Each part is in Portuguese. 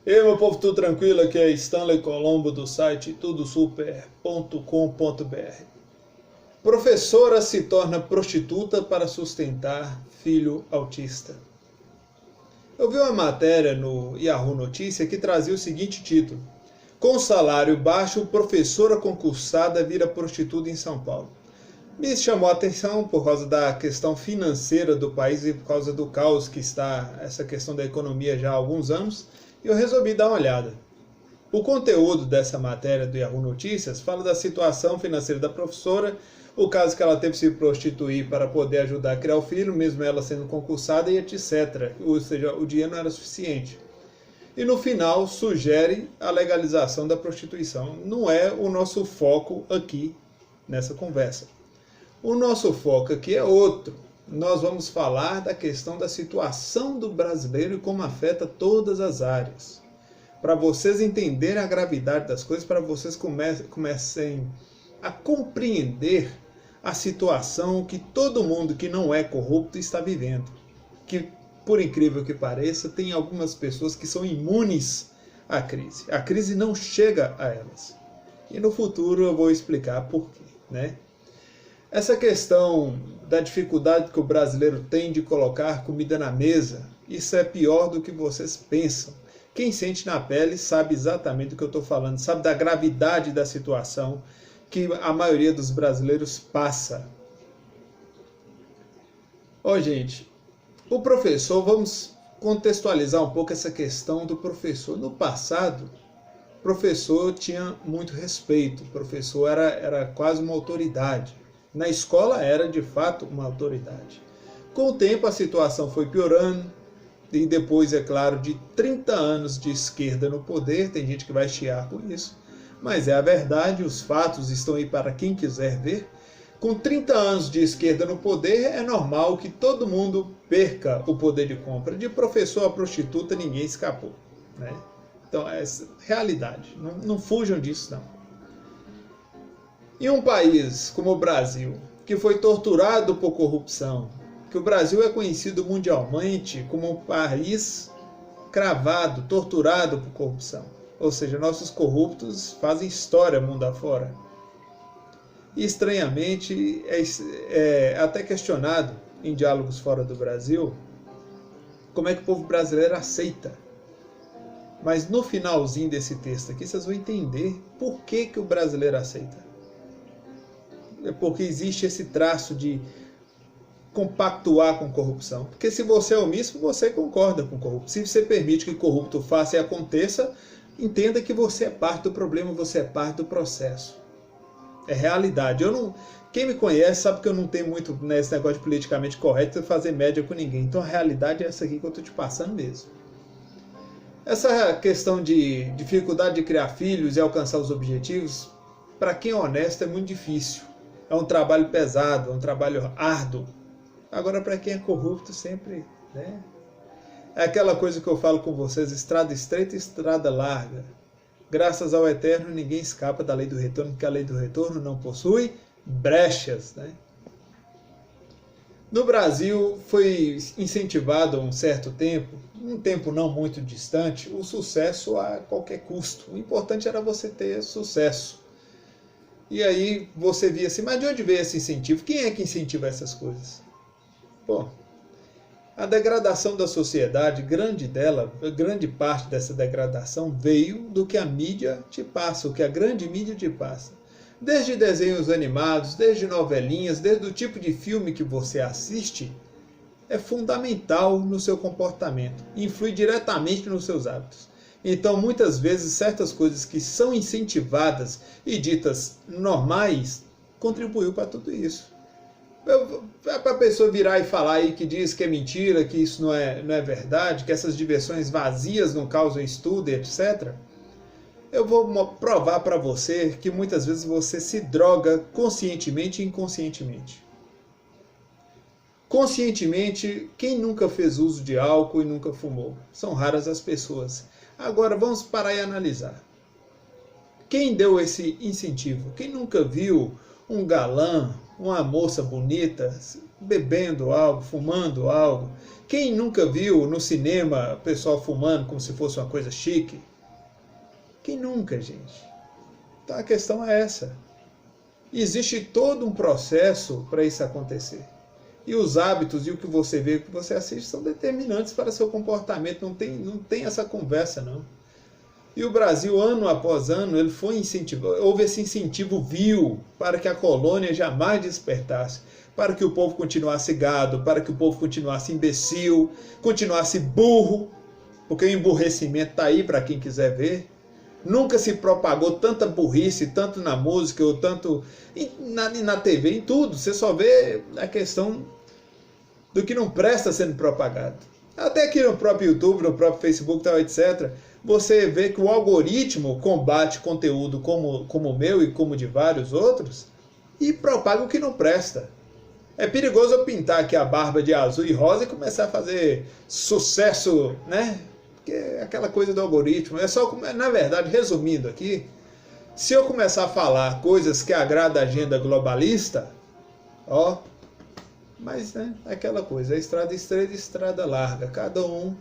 E aí, meu povo, tudo tranquilo? Aqui é Stanley Colombo do site tudosuper.com.br. Professora se torna prostituta para sustentar filho autista. Eu vi uma matéria no Yahoo Notícia que trazia o seguinte título: com salário baixo, professora concursada vira prostituta em São Paulo. Me chamou a atenção por causa da questão financeira do país e por causa do caos que está essa questão da economia já há alguns anos, e eu resolvi dar uma olhada. O conteúdo dessa matéria do Yahoo Notícias fala da situação financeira da professora, o caso que ela teve que se prostituir para poder ajudar a criar o filho, mesmo ela sendo concursada e etc. Ou seja, o dinheiro não era suficiente. E no final sugere a legalização da prostituição. Não é o nosso foco aqui nessa conversa. O nosso foco aqui é outro. Nós vamos falar da questão da situação do brasileiro e como afeta todas as áreas. Para vocês entenderem a gravidade das coisas, para vocês comecem a compreender a situação que todo mundo que não é corrupto está vivendo. Que, por incrível que pareça, tem algumas pessoas que são imunes à crise. A crise não chega a elas. E no futuro eu vou explicar por quê, né? Essa questão da dificuldade que o brasileiro tem de colocar comida na mesa, isso é pior do que vocês pensam. Quem sente na pele sabe exatamente do que eu estou falando, sabe da gravidade da situação que a maioria dos brasileiros passa. Gente, o professor, vamos contextualizar um pouco essa questão do professor. No passado, o professor tinha muito respeito, o professor era quase uma autoridade. Na escola era, de fato, uma autoridade. Com o tempo, a situação foi piorando, e depois, é claro, de 30 anos de esquerda no poder, tem gente que vai chiar com isso, mas é a verdade, os fatos estão aí para quem quiser ver. Com 30 anos de esquerda no poder, é normal que todo mundo perca o poder de compra. De professor a prostituta, ninguém escapou, né? Então, é realidade, não fujam disso, não. Em um país como o Brasil, que foi torturado por corrupção, que o Brasil é conhecido mundialmente como um país cravado, torturado por corrupção. Ou seja, nossos corruptos fazem história mundo afora. E, estranhamente, é até questionado em diálogos fora do Brasil como é que o povo brasileiro aceita. Mas no finalzinho desse texto aqui, vocês vão entender por que o brasileiro aceita. É porque existe esse traço de compactuar com corrupção. Porque se você é omisso, você concorda com corrupto. Se você permite que corrupto faça e aconteça, entenda que você é parte do problema, você é parte do processo. É realidade. Quem me conhece sabe que eu não tenho muito nesse negócio de politicamente correto de fazer média com ninguém. Então a realidade é essa aqui que eu estou te passando mesmo. Essa questão de dificuldade de criar filhos e alcançar os objetivos, para quem é honesto, é muito difícil. É um trabalho pesado, é um trabalho árduo. Agora, para quem é corrupto, sempre, né? É aquela coisa que eu falo com vocês: estrada estreita e estrada larga. Graças ao Eterno, ninguém escapa da lei do retorno, porque a lei do retorno não possui brechas, né? No Brasil, foi incentivado há um certo tempo, um tempo não muito distante, o sucesso a qualquer custo. O importante era você ter sucesso. E aí você via assim, mas de onde veio esse incentivo? Quem é que incentiva essas coisas? Bom, a degradação da sociedade, grande parte dessa degradação veio do que a mídia te passa, o que a grande mídia te passa. Desde desenhos animados, desde novelinhas, desde o tipo de filme que você assiste, é fundamental no seu comportamento, influi diretamente nos seus hábitos. Então, muitas vezes, certas coisas que são incentivadas e ditas normais, contribuiu para tudo isso. É para a pessoa virar e falar aí que diz que é mentira, que isso não é verdade, que essas diversões vazias não causam estudo, etc. Eu vou provar para você que muitas vezes você se droga conscientemente e inconscientemente. Conscientemente, quem nunca fez uso de álcool e nunca fumou? São raras as pessoas. Agora vamos parar e analisar. Quem deu esse incentivo? Quem nunca viu um galã, uma moça bonita, bebendo algo, fumando algo. Quem nunca viu no cinema o pessoal fumando como se fosse uma coisa chique? Quem nunca, gente? Então a questão é essa. Existe todo um processo para isso acontecer. E os hábitos e o que você vê, o que você assiste são determinantes para seu comportamento. Não tem essa conversa, não. E o Brasil, ano após ano, ele foi incentivado, houve esse incentivo vil para que a colônia jamais despertasse, para que o povo continuasse gado, para que o povo continuasse imbecil, continuasse burro, porque o emburrecimento está aí para quem quiser ver. Nunca se propagou tanta burrice, tanto na música, ou tanto na TV, em tudo. Você só vê a questão do que não presta sendo propagado. Até aqui no próprio YouTube, no próprio Facebook, tal, etc., você vê que o algoritmo combate conteúdo como o meu e como de vários outros e propaga o que não presta. É perigoso eu pintar aqui a barba de azul e rosa e começar a fazer sucesso, né? Porque é aquela coisa do algoritmo. É só, na verdade, resumindo aqui, se eu começar a falar coisas que agradam a agenda globalista, ó, mas né, é aquela coisa, a estrada estreita e estrada larga, cada um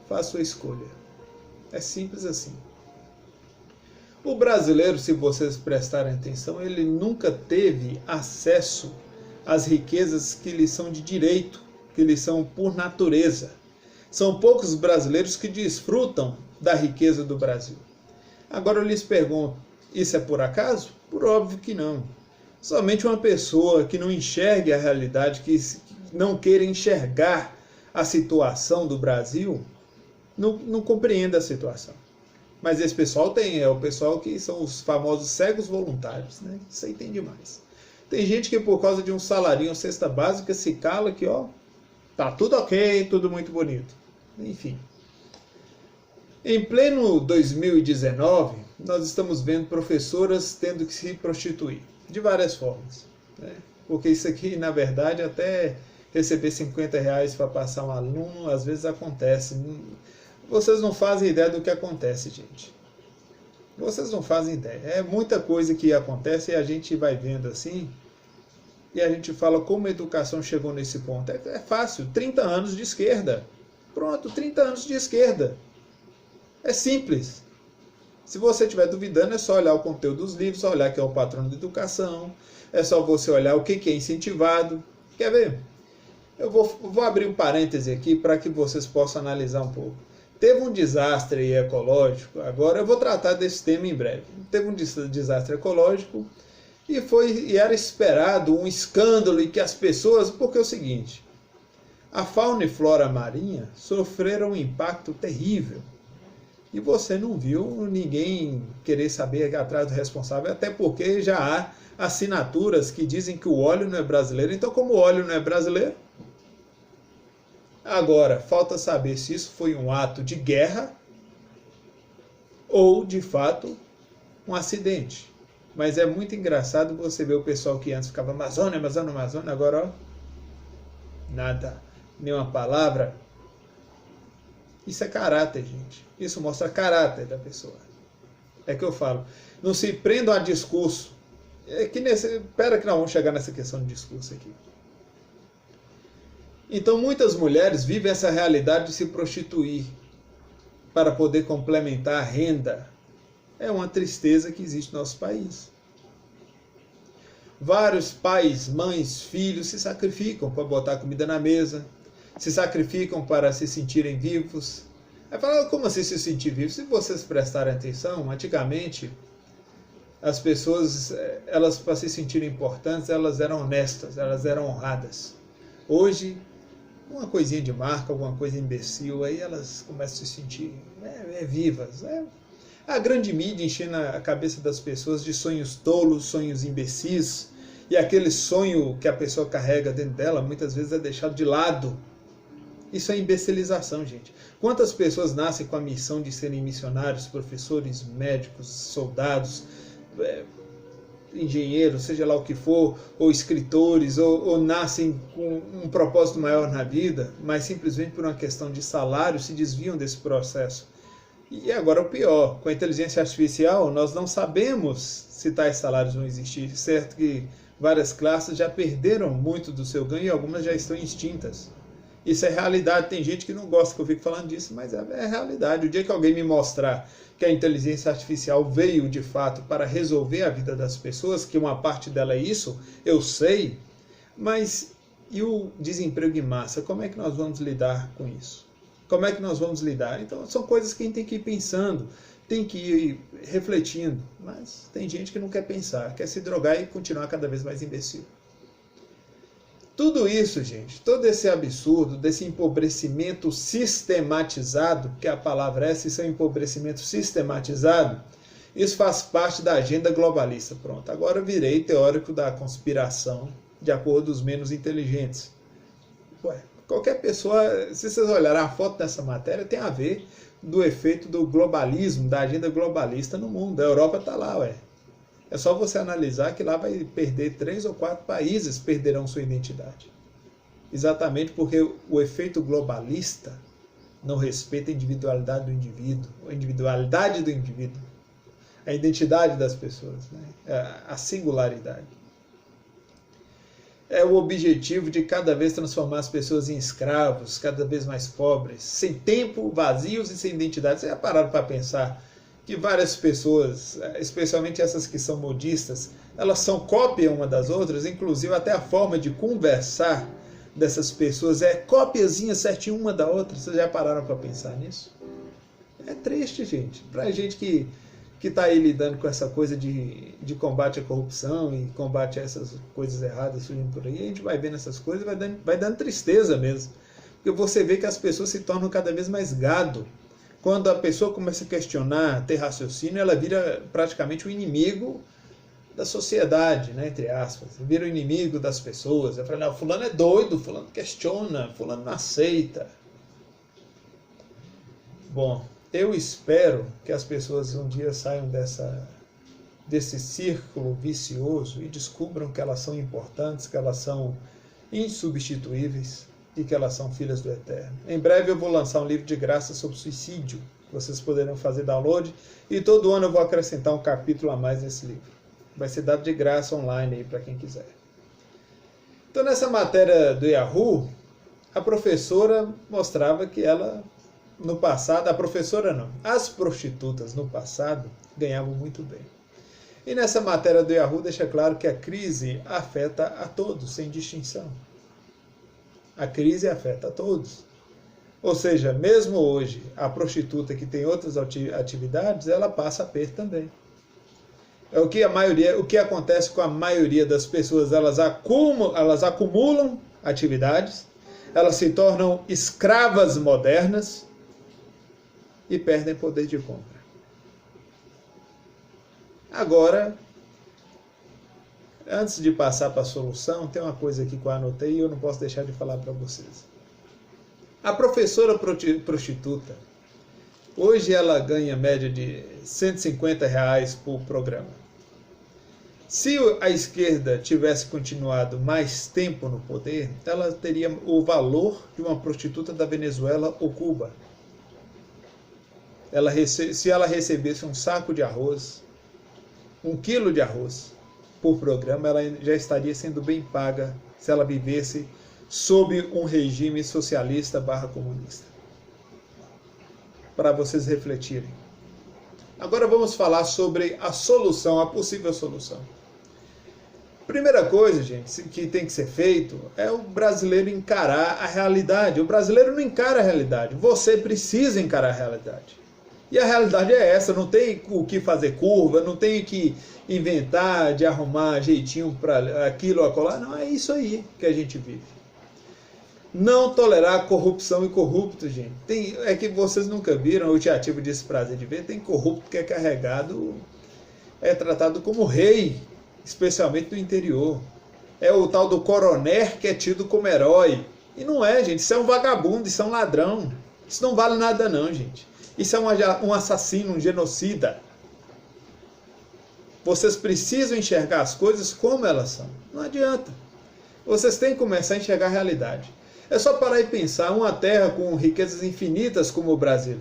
faz sua escolha. É simples assim. O brasileiro, se vocês prestarem atenção, ele nunca teve acesso às riquezas que lhe são de direito, que lhe são por natureza. São poucos os brasileiros que desfrutam da riqueza do Brasil. Agora eu lhes pergunto, isso é por acaso? Por óbvio que não. Somente uma pessoa que não enxergue a realidade, que não queira enxergar a situação do Brasil, não compreende a situação. Mas esse pessoal é o pessoal que são os famosos cegos voluntários, né? Isso aí tem demais. Tem gente que por causa de um salarinho, cesta básica, se cala que, ó, tá tudo ok, tudo muito bonito. Enfim. Em pleno 2019, nós estamos vendo professoras tendo que se prostituir, de várias formas, né? Porque isso aqui, na verdade, até receber R$50 para passar um aluno, às vezes acontece. Vocês não fazem ideia do que acontece, gente. Vocês não fazem ideia. É muita coisa que acontece e a gente vai vendo assim, e a gente fala como a educação chegou nesse ponto. É fácil, 30 anos de esquerda. Pronto, 30 anos de esquerda. É simples. Se você estiver duvidando, é só olhar o conteúdo dos livros, só olhar quem é o patrono da educação, é só você olhar o que é incentivado. Quer ver? Eu vou abrir um parêntese aqui para que vocês possam analisar um pouco. Teve um desastre ecológico, agora eu vou tratar desse tema em breve. Teve um desastre ecológico e era esperado um escândalo e que as pessoas... Porque é o seguinte, a fauna e flora marinha sofreram um impacto terrível. E você não viu ninguém querer saber atrás do responsável, até porque já há assinaturas que dizem que o óleo não é brasileiro. Então, como o óleo não é brasileiro, agora falta saber se isso foi um ato de guerra ou, de fato, um acidente. Mas é muito engraçado você ver o pessoal que antes ficava Amazônia, Amazônia, Amazônia, agora, ó, nada, nenhuma palavra. Isso é caráter, gente. Isso mostra caráter da pessoa. É que eu falo. Não se prendam a discurso. Espera que nós vamos chegar nessa questão de discurso aqui. Então muitas mulheres vivem essa realidade de se prostituir para poder complementar a renda. É uma tristeza que existe no nosso país. Vários pais, mães, filhos se sacrificam para botar comida na mesa, se sacrificam para se sentirem vivos. Aí fala, como assim se sentir vivo? Se vocês prestarem atenção, antigamente as pessoas, elas para se sentirem importantes, elas eram honestas, elas eram honradas. Hoje, uma coisinha de marca, alguma coisa imbecil, aí elas começam a se sentir vivas. A grande mídia enchendo a cabeça das pessoas de sonhos tolos, sonhos imbecis, e aquele sonho que a pessoa carrega dentro dela, muitas vezes é deixado de lado. Isso é imbecilização, gente. Quantas pessoas nascem com a missão de serem missionários, professores, médicos, soldados, engenheiros, seja lá o que for, ou escritores, ou nascem com um propósito maior na vida, mas simplesmente por uma questão de salário se desviam desse processo. E agora o pior, com a inteligência artificial nós não sabemos se tais salários vão existir. Certo que várias classes já perderam muito do seu ganho e algumas já estão extintas. Isso é realidade. Tem gente que não gosta que eu fique falando disso, mas é realidade. O dia que alguém me mostrar que a inteligência artificial veio de fato para resolver a vida das pessoas, que uma parte dela é isso, eu sei, mas e o desemprego em massa? Como é que nós vamos lidar com isso? Como é que nós vamos lidar? Então são coisas que a gente tem que ir pensando, tem que ir refletindo, mas tem gente que não quer pensar, quer se drogar e continuar cada vez mais imbecil. Tudo isso, gente, todo esse absurdo, desse empobrecimento sistematizado, que a palavra é essa, isso é um empobrecimento sistematizado, isso faz parte da agenda globalista. Pronto, agora eu virei teórico da conspiração, de acordo com os menos inteligentes. Ué, qualquer pessoa, se vocês olharem a foto dessa matéria, tem a ver do efeito do globalismo, da agenda globalista no mundo. A Europa está lá, ué. É só você analisar que lá vai perder 3 ou 4 países perderão sua identidade. Exatamente porque o efeito globalista não respeita a individualidade do indivíduo, a individualidade do indivíduo, a identidade das pessoas, né? A singularidade. É o objetivo de cada vez transformar as pessoas em escravos, cada vez mais pobres, sem tempo, vazios e sem identidade. Vocês já pararam para pensar que várias pessoas, especialmente essas que são modistas, elas são cópia uma das outras, inclusive até a forma de conversar dessas pessoas é cópiazinha certinho uma da outra. Vocês já pararam para pensar nisso? É triste, gente. Para a gente que está aí lidando com essa coisa de combate à corrupção e combate a essas coisas erradas surgindo por aí, a gente vai vendo essas coisas e vai dando tristeza mesmo. Porque você vê que as pessoas se tornam cada vez mais gado. Quando a pessoa começa a questionar, ter raciocínio, ela vira praticamente o inimigo da sociedade, né, entre aspas. Vira o inimigo das pessoas. Eu falo, não, fulano é doido, fulano questiona, fulano não aceita. Bom, eu espero que as pessoas um dia saiam desse círculo vicioso e descubram que elas são importantes, que elas são insubstituíveis e que elas são filhas do Eterno. Em breve eu vou lançar um livro de graça sobre suicídio, que vocês poderão fazer download, e todo ano eu vou acrescentar um capítulo a mais nesse livro. Vai ser dado de graça online aí para quem quiser. Então nessa matéria do Yahoo, a professora mostrava que ela, no passado, a professora não, as prostitutas no passado ganhavam muito bem. E nessa matéria do Yahoo deixa claro que a crise afeta a todos, sem distinção. A crise afeta a todos. Ou seja, mesmo hoje, a prostituta que tem outras atividades, ela passa a ter também. É o que acontece com a maioria das pessoas, elas acumulam atividades, elas se tornam escravas modernas e perdem poder de compra. Agora, antes de passar para a solução, tem uma coisa aqui que eu anotei e eu não posso deixar de falar para vocês. A professora prostituta, hoje ela ganha média de R$150 por programa. Se a esquerda tivesse continuado mais tempo no poder, ela teria o valor de uma prostituta da Venezuela ou Cuba. Se ela recebesse um saco de arroz, 1 quilo de arroz por programa, ela já estaria sendo bem paga se ela vivesse sob um regime socialista / comunista. Para vocês refletirem. Agora vamos falar sobre a solução, a possível solução. Primeira coisa, gente, que tem que ser feito é o brasileiro encarar a realidade. O brasileiro não encara a realidade. Você precisa encarar a realidade. E a realidade é essa, não tem o que fazer curva, não tem que inventar de arrumar jeitinho para aquilo ou acolá. Não, é isso aí que a gente vive. Não tolerar corrupção e corrupto, gente. É que vocês nunca viram, eu já tive esse prazer de ver, tem corrupto que é carregado, é tratado como rei, especialmente no interior. É o tal do coronel que é tido como herói. E não é, gente, isso é um vagabundo, isso é um ladrão. Isso não vale nada não, gente. Isso é um assassino, um genocida. Vocês precisam enxergar as coisas como elas são. Não adianta. Vocês têm que começar a enxergar a realidade. É só parar e pensar, uma terra com riquezas infinitas como o Brasil.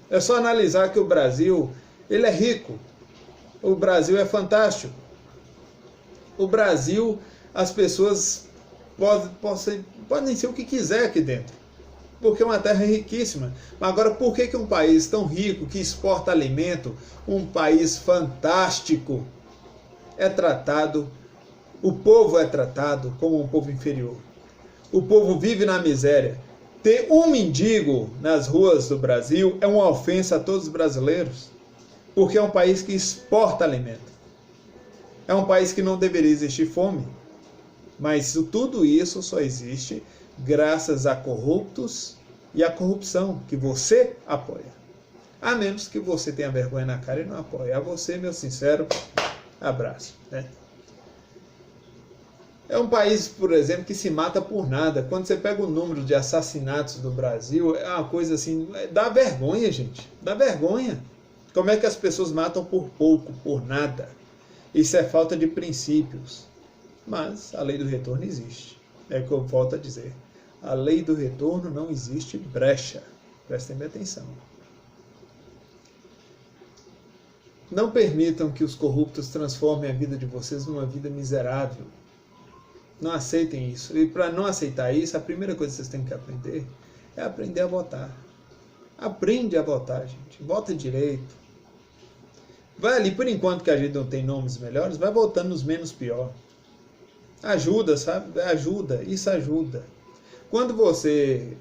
É só analisar que o Brasil, ele é rico. O Brasil é fantástico. O Brasil, as pessoas podem ser o que quiser aqui dentro, porque é uma terra riquíssima. Mas agora, por que um país tão rico, que exporta alimento, um país fantástico, o povo é tratado como um povo inferior? O povo vive na miséria. Ter um mendigo nas ruas do Brasil é uma ofensa a todos os brasileiros, porque é um país que exporta alimento. É um país que não deveria existir fome. Mas tudo isso só existe graças a corruptos e a corrupção que você apoia. A menos que você tenha vergonha na cara e não apoie. A você, meu sincero abraço. Né? É um país, por exemplo, que se mata por nada. Quando você pega o número de assassinatos do Brasil, é uma coisa assim, dá vergonha, gente. Dá vergonha. Como é que as pessoas matam por pouco, por nada? Isso é falta de princípios. Mas a lei do retorno existe. É o que eu volto a dizer. A lei do retorno não existe brecha. Prestem bem atenção. Não permitam que os corruptos transformem a vida de vocês numa vida miserável. Não aceitem isso. E para não aceitar isso, a primeira coisa que vocês têm que aprender é aprender a votar. Aprende a votar, gente. Vota direito. Vai ali, por enquanto que a gente não tem nomes melhores, vai votando nos menos pior. Ajuda, sabe? Ajuda. Isso ajuda. Quando você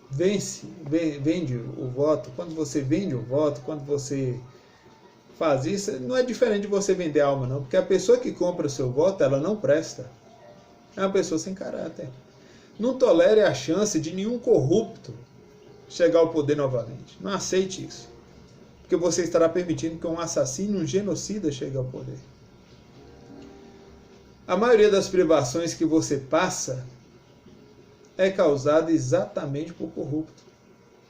vende o voto, quando você faz isso, não é diferente de você vender alma, não. Porque a pessoa que compra o seu voto, ela não presta. É uma pessoa sem caráter. Não tolere a chance de nenhum corrupto chegar ao poder novamente. Não aceite isso. Porque você estará permitindo que um assassino, um genocida chegue ao poder. A maioria das privações que você passa é causada exatamente por corrupto,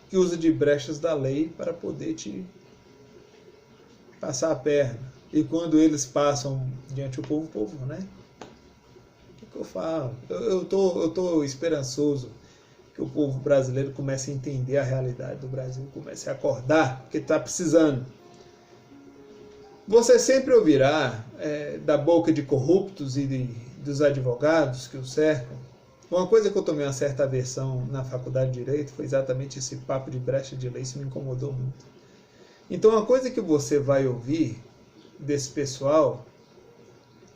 que usa de brechas da lei para poder te passar a perna. E quando eles passam diante do povo, o povo, né? O que eu falo? Eu tô esperançoso que o povo brasileiro comece a entender a realidade do Brasil, comece a acordar, porque está precisando. Você sempre ouvirá da boca de corruptos e dos advogados que o cercam. Uma coisa que eu tomei uma certa aversão na faculdade de Direito foi exatamente esse papo de brecha de lei, isso me incomodou muito. Então, uma coisa que você vai ouvir desse pessoal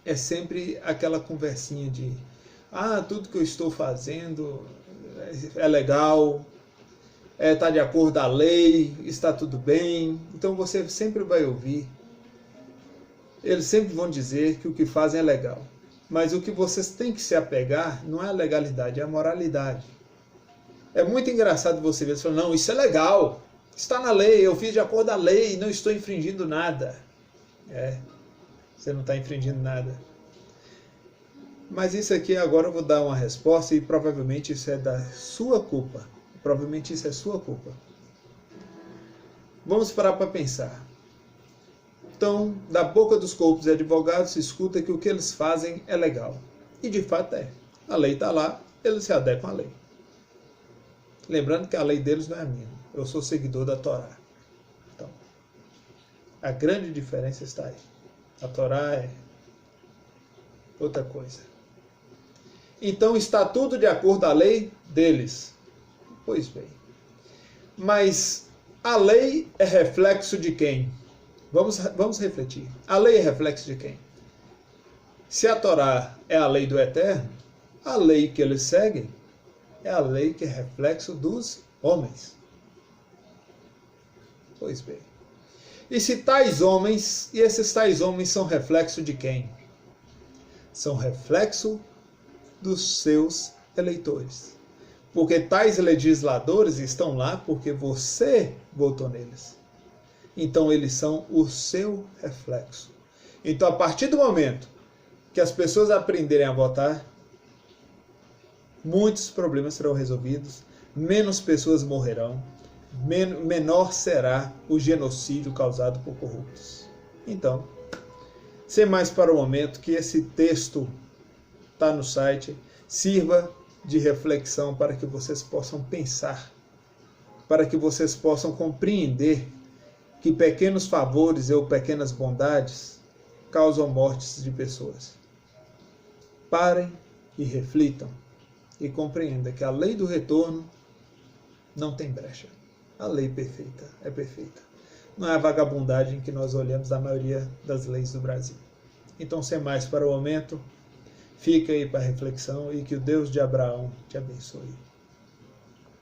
é sempre aquela conversinha de tudo que eu estou fazendo é legal, está de acordo com a lei, está tudo bem. Então você sempre vai ouvir, eles sempre vão dizer que o que fazem é legal. Mas o que vocês têm que se apegar não é a legalidade, é a moralidade. É muito engraçado você ver, você fala, não, isso é legal, está na lei, eu fiz de acordo com a lei, não estou infringindo nada. Você não está infringindo nada. Mas isso aqui agora eu vou dar uma resposta e provavelmente isso é da sua culpa. Provavelmente isso é sua culpa. Vamos parar para pensar. Então, da boca dos corruptos e advogados se escuta que o que eles fazem é legal. E de fato é. A lei está lá, eles se adequam à lei. Lembrando que a lei deles não é a minha. Eu sou seguidor da Torá. Então, a grande diferença está aí. A Torá é outra coisa. Então está tudo de acordo com a lei deles. Pois bem. Mas a lei é reflexo de quem? Vamos refletir. A lei é reflexo de quem? Se a Torá é a lei do Eterno, a lei que eles seguem é a lei que é reflexo dos homens. Pois bem. E se tais homens, e esses tais homens são reflexo de quem? São reflexo dos seus eleitores. Porque tais legisladores estão lá porque você votou neles. Então eles são o seu reflexo. Então a partir do momento que as pessoas aprenderem a votar, muitos problemas serão resolvidos, menos pessoas morrerão, menor será o genocídio causado por corruptos. Então, sem mais para o momento, que esse texto está no site, sirva de reflexão para que vocês possam pensar, para que vocês possam compreender que pequenos favores ou pequenas bondades causam mortes de pessoas. parem e reflitam e compreendam que a lei do retorno não tem brecha. A lei perfeita é perfeita. Não é a vagabundagem que nós olhamos da maioria das leis do Brasil. Então, sem mais para o momento, fica aí para reflexão e que o Deus de Abraão te abençoe.